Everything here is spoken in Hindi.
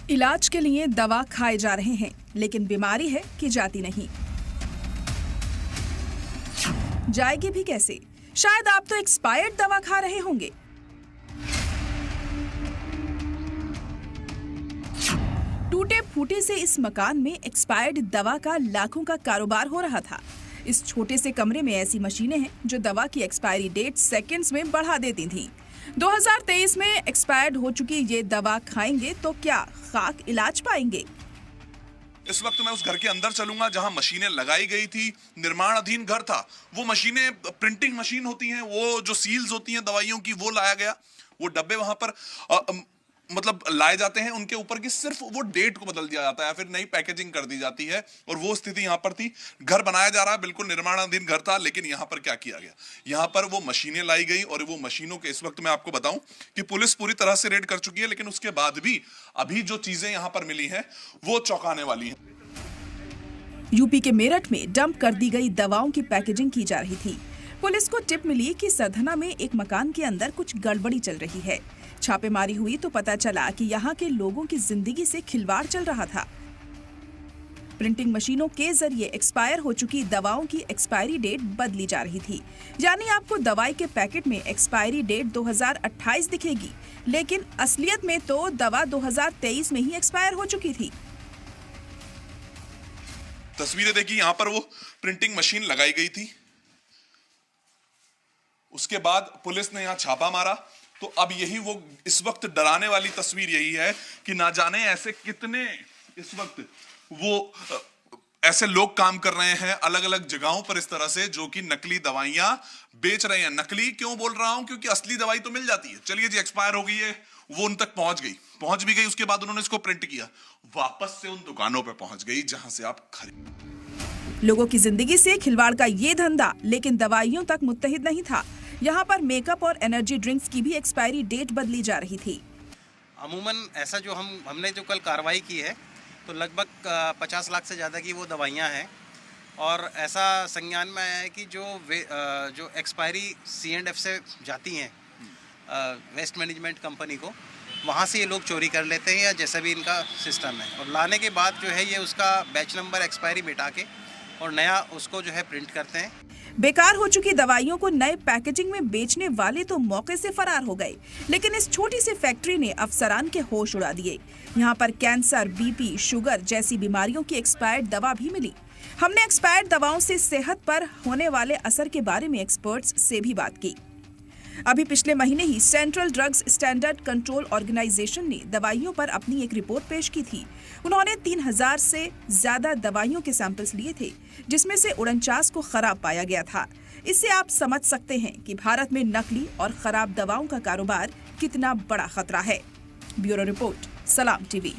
इलाज के लिए दवा खाए जा रहे हैं, लेकिन बीमारी है कि जाती नहीं। जाएगी भी कैसे? शायद आप तो एक्सपायर्ड दवा खा रहे होंगे। टूटे फूटे से इस मकान में एक्सपायर्ड दवा का लाखों का कारोबार हो रहा था। इस छोटे से कमरे में ऐसी मशीनें हैं जो दवा की एक्सपायरी डेट सेकंड्स में बढ़ा देती थीं। 2023 में एक्सपायर्ड हो चुकी ये दवा खाएंगे तो क्या खाक इलाज पाएंगे? इस वक्त मैं उस घर के अंदर चलूंगा जहां मशीनें लगाई गई थी। निर्माणाधीन घर था। वो मशीनें प्रिंटिंग मशीन होती हैं, वो जो सील्स होती हैं दवाइयों की, वो लाया गया। वो डब्बे वहां पर मतलब लाए जाते हैं, उनके ऊपर की सिर्फ वो डेट को बदल दिया जाता है, फिर नई पैकेजिंग कर दी जाती है। और वो स्थिति यहाँ पर थी। घर बनाया जा रहा, बिल्कुल निर्माणाधीन घर था, लेकिन यहाँ पर क्या किया गया? यहाँ पर वो मशीनें लाई गई और वो मशीनों के इस वक्त मैं आपको बताऊं कि पुलिस पूरी तरह से रेड कर चुकी है, लेकिन उसके बाद भी अभी जो चीजें यहाँ पर मिली हैं वो चौंकाने वाली हैं। यूपी के मेरठ में डंप कर दी गई दवाओं की पैकेजिंग की जा रही थी। पुलिस को टिप मिली कि सरधना में एक मकान के अंदर कुछ गड़बड़ी चल रही है। छापेमारी हुई तो पता चला कि यहाँ के लोगों की जिंदगी से खिलवाड़ चल रहा था। प्रिंटिंग मशीनों के जरिए एक्सपायर हो चुकी दवाओं की एक्सपायरी डेट बदली जा रही थी। यानी आपको दवाई के पैकेट में एक्सपायरी डेट 2028 दिखेगी, लेकिन असलियत में तो दवा 2023 में ही एक्सपायर हो चुकी थी। तस्वीरें देखी, यहाँ पर वो प्रिंटिंग मशीन लगाई गई थी। उसके बाद पुलिस ने यहाँ छापा मारा, तो अब यही वो इस वक्त डराने वाली तस्वीर यही है कि ना जाने ऐसे कितने इस वक्त वो ऐसे लोग काम कर रहे हैं अलग अलग जगहों पर इस तरह से, जो कि नकली दवाइयां बेच रहे हैं। नकली क्यों बोल रहा हूं? क्योंकि असली दवाई तो मिल जाती है। चलिए जी, एक्सपायर हो गई है, वो उन तक पहुंच भी गई। उसके बाद उन्होंने इसको प्रिंट किया, वापस से उन दुकानों पे पहुंच गई जहां से आप खरीद। लोगों की जिंदगी से खिलवाड़ का ये धंधा लेकिन दवाइयों तक मुत्तहिद नहीं था। यहाँ पर मेकअप और एनर्जी ड्रिंक्स की भी एक्सपायरी डेट बदली जा रही थी। अमूमन ऐसा जो हमने जो कल कार्रवाई की है, तो लगभग 50 लाख से ज़्यादा की वो दवाइयाँ हैं। और ऐसा संज्ञान में आया है कि जो एक्सपायरी C&F से जाती हैं वेस्ट मैनेजमेंट कंपनी को, वहाँ से ये लोग चोरी कर लेते हैं या जैसा भी इनका सिस्टम है। और लाने के बाद जो है ये उसका बैच नंबर एक्सपायरी मिटा के और नया उसको जो है प्रिंट करते हैं। बेकार हो चुकी दवाइयों को नए पैकेजिंग में बेचने वाले तो मौके से फरार हो गए, लेकिन इस छोटी सी फैक्ट्री ने अफसरान के होश उड़ा दिए। यहाँ पर कैंसर, BP, शुगर जैसी बीमारियों की एक्सपायर्ड दवा भी मिली। हमने एक्सपायर्ड दवाओं से सेहत पर होने वाले असर के बारे में एक्सपर्ट्स से भी बात की। अभी पिछले महीने ही central drugs standard control organisation ने दवाइयों पर अपनी एक रिपोर्ट पेश की थी। उन्होंने 3000 से ज्यादा दवाइयों के सैंपल्स लिए थे, जिसमें से 49 को खराब पाया गया था। इससे आप समझ सकते हैं कि भारत में नकली और खराब दवाओं का कारोबार कितना बड़ा खतरा है। ब्यूरो रिपोर्ट, सलाम TV।